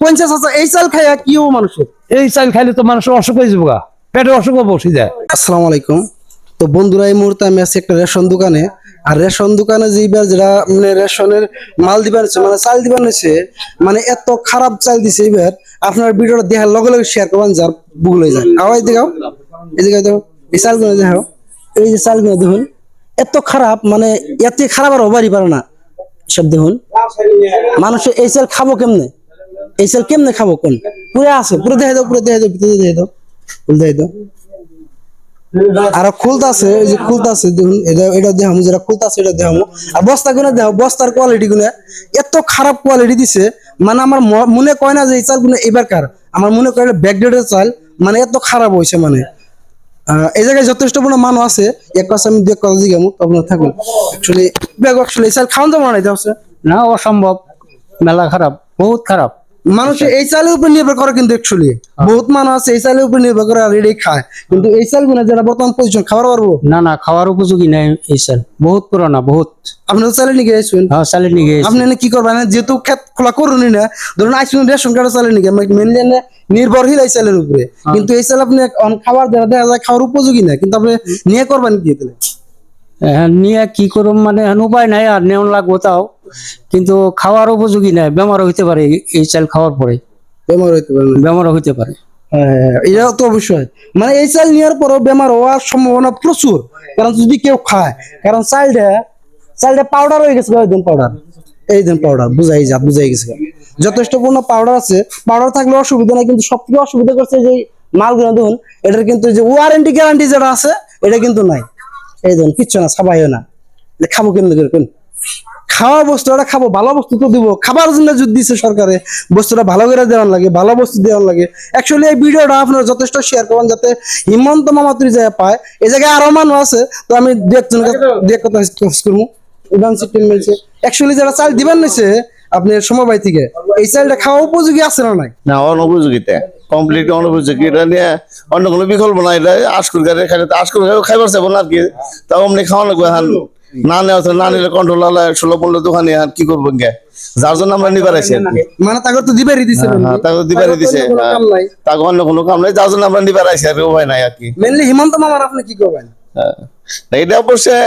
50 আছে এই চাল খাইয়া কি হবো মানুষের? এই চাল খাইলে তো মানুষের অসুখ হয়ে যাবো, পেটে অসুখ বসে যায়। আসসালামু আলাইকুম। তো বন্ধুরা, এই মুহূর্তে আমি আছি একটা রেশন দোকানে। আর রেশন দোকানে যেটা মানে রেশনের মাল দিবার হচ্ছে, মানে চাল দিবার হচ্ছে, মানে এত খারাপ চাল দিছে এবার। আপনার ভিডিওটা দেখার লগে লগে শেয়ার করবেন, যার ভুল হয়ে যায়। আওয়াজ দেখাও, এদিকে দেখো, এই চালগুলো দেখাও, এই যে চালগুলো দেখুন এত খারাপ, মানে এত খারাপ আর হবারই পারে না। সব দেখুন, মানুষের এই চাল খাবো কেমনে? এই চাল কেমনে খাবো? কোন পুরো আছে, পুরো দেখে দাও, পুরো দেখে দাও, ভিতরে দেখে দাও, ফুল দেখে দাও। আর খুলতাছে, এই যে খুলতাছে দেখুন, এটা দেখামু, যেটা খুলতাছে এটা দেখামু। আর বস্তা গুনে দেখো, বস্তার কোয়ালিটি গুনে এত খারাপ কোয়ালিটি দিছে, মানে আমার মনে কয় না যে এই চাল গুলো এবারকার, আমার মনে করে ব্যাকডেটের চাল, মানে এত খারাপ হয়েছে। মানে এই জায়গায় যথেষ্ট পরিমাণ মানুষ আছে। এক কথা আমি দুই কথা জিজ্ঞামু, আপনার থাকুন। অ্যাকচুয়ালি এই চাল খাওয়ান যাবো না, এটা হচ্ছে না, অসম্ভব, মেলা খারাপ, বহুত খারাপ। মানুষ এই চালের উপর নির্ভর করে, কিন্তু অ্যাকচুয়ালি বহুত মানুষ আছে এই চালের উপর নির্ভর করে আর এটাই খায়। কিন্তু এই চাল গুলো যেটা বর্তমান পজিশন, খাবার পারবো না না, খাওয়ার উপযোগী নাই এই চাল, বহুত পুরানা, বহুত। আপনি তো চালে নিয়ে গেছেন, হ্যাঁ, চালের নিয়ে গেছে। আপনি কি করবেন? যেহেতু খেত খোলা করুন না, ধরুন আইসুন রেশন কার্ড চালে নিয়ে মেনলি নির্ভরশীল এই চালের উপরে। কিন্তু এই চাল আপনি খাবার দেখা যায় খাওয়ার উপযোগী না, কিন্তু আপনি নিয়ে করবেন কি? নিয়ে কি করব, মানে উপায় নাই, আর নেওয়া লাগবো তাও, কিন্তু খাওয়ার উপযোগী নাই, বেমারও হইতে পারে এই চাল খাওয়ার পরে, বেমার হইতে পারে, বেমারও হইতে পারে। এটা তো অবশ্যই, মানে এই চাল নেওয়ার পরও বেমার হওয়ার সম্ভাবনা প্রচুর। কারণ যদি কেউ খায়, কারণ চালটা পাউডার হয়ে গেছে, এই দিন পাউডার বুঝাই গেছে। যথেষ্ট পূর্ণ পাউডার আছে, পাউডার থাকলে অসুবিধা নাই, কিন্তু সবথেকে অসুবিধা করছে যে মালগুলো দেখুন, এটার কিন্তু যে ওয়ারেন্টি গ্যারান্টি যেটা আছে এটা কিন্তু নাই। এই দেখুন কিচ্ছু না, ছাপাইও না। খাবো কেমনি করে কোন? খাওয়া বস্তুটা খাবো, ভালো বস্তু তো দিব। খাবার জন্য যদি দিচ্ছে সরকারে, বস্তুটা ভালো করে দেওয়ার লাগে, ভালো বস্তু দেওয়ার লাগে। অ্যাকচুয়ালি এই ভিডিওটা আপনারা যথেষ্ট শেয়ার করবেন, যাতে হিমন্ত মামা তুই যায় পায়। এই জায়গায় আরো মানুষ আছে, তো আমি দু কথা করবো। অ্যাকচুয়ালি যারা চাল দিবেন নিছে আপনার সমবায় থেকে, এই চালটা খাওয়া উপযোগী আছে না নাই? না, অনুপযোগিতা, কমপ্লিট অনুপযোগী। এটা নিয়ে অন্য কোনো বিকল্প নাই। এটা আশকুর গাড়ি খাইলে তো আশকুর গাড়ি খাইবার চাইবো না আর কি, তাও অমনি খাওয়া লাগবে। হ্যাঁ, না নেওয়া না নিলে কন্ট্রোল 16-15 দোকানে আর কি করবো গে, যার জন্য আমরা নিবার আছি আর কি। মানে তাকে তো দিবারই দিছে, তাকে দিবারই দিছে, তাকে অন্য কোনো কাম নাই, যার জন্য আমরা নিবার আছি আর উপায় নাই আর কি। মেনলি হিমন্ত মামার আপনি কি করবেন? এটা অবশ্যই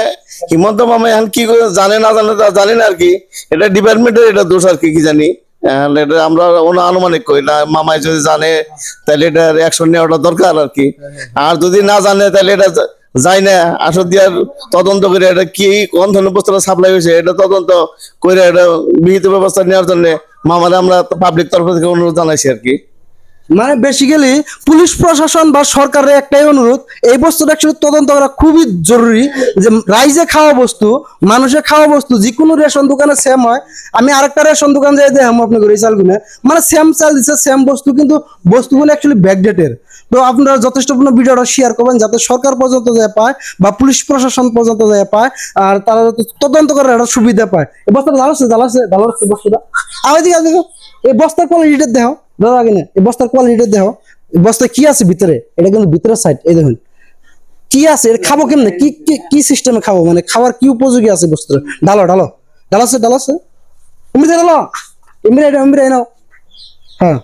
হিমন্ত মামা এখন কি করে জানে না জানে তা জানি না আর কি। এটা ডিপার্টমেন্টের এটা দোষ আর কি জানি। এটা আমরা আনুমানিক করি না, মামাই যদি জানে তাহলে এটা অ্যাকশন নেওয়াটা দরকার আর কি। আর যদি না জানে তাহলে এটা যাই না আসর দিয়ার তদন্ত করে এটা কি কোন ধরনের বস্তুটা সাপ্লাই হয়েছে এটা তদন্ত করে এটা বিহিত ব্যবস্থা নেওয়ার জন্য মামারে আমরা পাবলিক তরফ থেকে অনুরোধ জানাইছি আর কি। মানে বেসিক্যালি পুলিশ প্রশাসন বা সরকারের একটাই অনুরোধ, এই বস্তুটা অ্যাকচুয়ালি তদন্ত করা খুবই জরুরি। যে রাইজে খাওয়া বস্তু, মানুষের খাওয়া বস্তু যে কোনো রেশন দোকানে সেম হয়। আমি আরেকটা রেশন দোকান যাই দেখাম আপনাদের এই চালগুলো, মানে সেম চাল দিচ্ছে, সেম বস্তু, কিন্তু বস্তুগুলো অ্যাকচুয়ালি ব্যাকডেটের। তো আপনারা যথেষ্টপূর্ণ ভিডিওটা শেয়ার করবেন, যাতে সরকার পর্যন্ত যায় পায় বা পুলিশ প্রশাসন পর্যন্ত যায় পায়, আর তারা যাতে তদন্ত করার একটা সুবিধা পায়। এই বস্তাটা জ্বালাচ্ছে বস্তুটা। আমি দিকে দেখো, এই বস্তার কোয়ালিটিটা দেখো দাদা, আগে না এই বস্তার কোয়ালিটিটা দেখো, বস্তায় কি আছে ভিতরে। এটা কিন্তু ভিতরের সাইড, এই দেখুন কি আছে। এটা খাবো কেমনে? কি সিস্টেমে খাবো, মানে খাবার কি উপযোগী আছে বস্তুটা? ডালাচ্ছে এমনি নাও। হ্যাঁ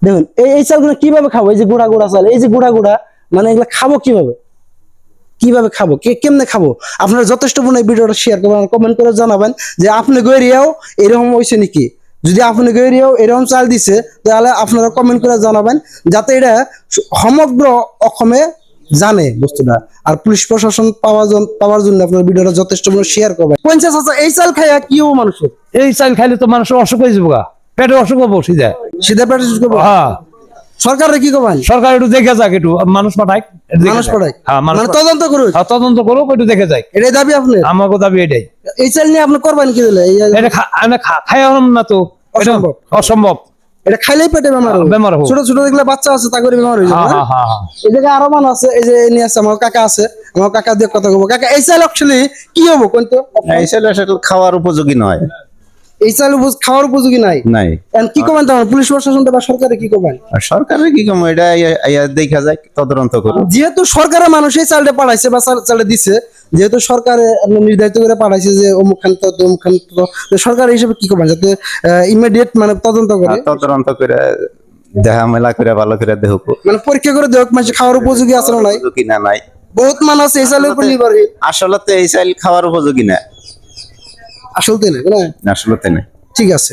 দেখুন, এই চালগুলো কিভাবে খাবো? এই যে গুড়া চাল, এই যে গুড়া, মানে এগুলো খাবো কিভাবে খাবো, কেমনে খাবো? আপনারা যথেষ্ট পূর্ণ এই ভিডিওটা শেয়ার করবেন, কমেন্ট করে জানাবেন যে আপনি গরিয়াও এরকম হয়েছে নাকি। যদি আপনি গরিয়াও এরকম চাল দিছে, তাহলে আপনারা কমেন্ট করে জানাবেন, যাতে এটা সমগ্র অসমে জানে বস্তুটা। আর পুলিশ প্রশাসন পাওয়ার জন্য আপনার ভিডিওটা যথেষ্ট শেয়ার করবেন। 50 আছে এই চাল খাইয়া কি হবো মানুষের? এই চাল খাইলে তো মানুষের অসুখ হয়ে যাবো, পেটে অসুখ বসে যায়। সিধা পেটে করবো। হ্যাঁ, সরকারে কি করবেন? সরকার একটু দেখে যাক, একটু মানুষ পাঠায়, হ্যাঁ, মানে তদন্ত করুক, তদন্ত করুক, একটু দেখে যাক। এটাই দাবি আপনার? আমাকে দাবি এটাই। এই চাল নিয়ে আপনি করবেন কি দিলে? আমি খাই না তো, অসম্ভব। এটা খাইলেই পেটে বেমার হবে। ছোট ছোট দেখলে বাচ্চা আছে, তা করে বেমার হয়ে যাবে। এই জায়গায় আরো মানুষ আছে, এই যে নিয়ে আছে আমার কাকা আছে, আমার কাকা দিয়ে কথা বলবো। কাকা, এই চাল অ্যাকচুয়ালি কি হবো কোন তো? এই চাল আসলে খাওয়ার উপযোগী নয়। এই চাল খাওয়ার উপযোগী নাই। নাই। এখন কি করবেন তখন পুলিশ প্রশাসনটা বা সরকারে কি করবেন? আর সরকারের কি কম, এটা দেখা যায়, তদন্ত করুন। যেহেতু সরকারের মানুষ এই চালটা পাঠাইছে বা চালটা দিছে, যেহেতু সরকারে নির্ধারিত করে পাঠাইছে যে অমুক খান তো অমুক খান তো সরকার হিসেবে কি করবেন যাতে ইমিডিয়েট মানে তদন্ত করে, তদন্ত করে দেখা মেলা করে ভালো করে দেখো মানে পরীক্ষা করে দেখ মানে খাওয়ার উপযোগী আছে না নাই। কিনা নাই। বহুত মানুষ এই চালের উপর নির্ভরশীল। আসলে তো এই চাল খাওয়ার উপযোগী না, আসলে তাই না? আসলে তো না। ঠিক আছে।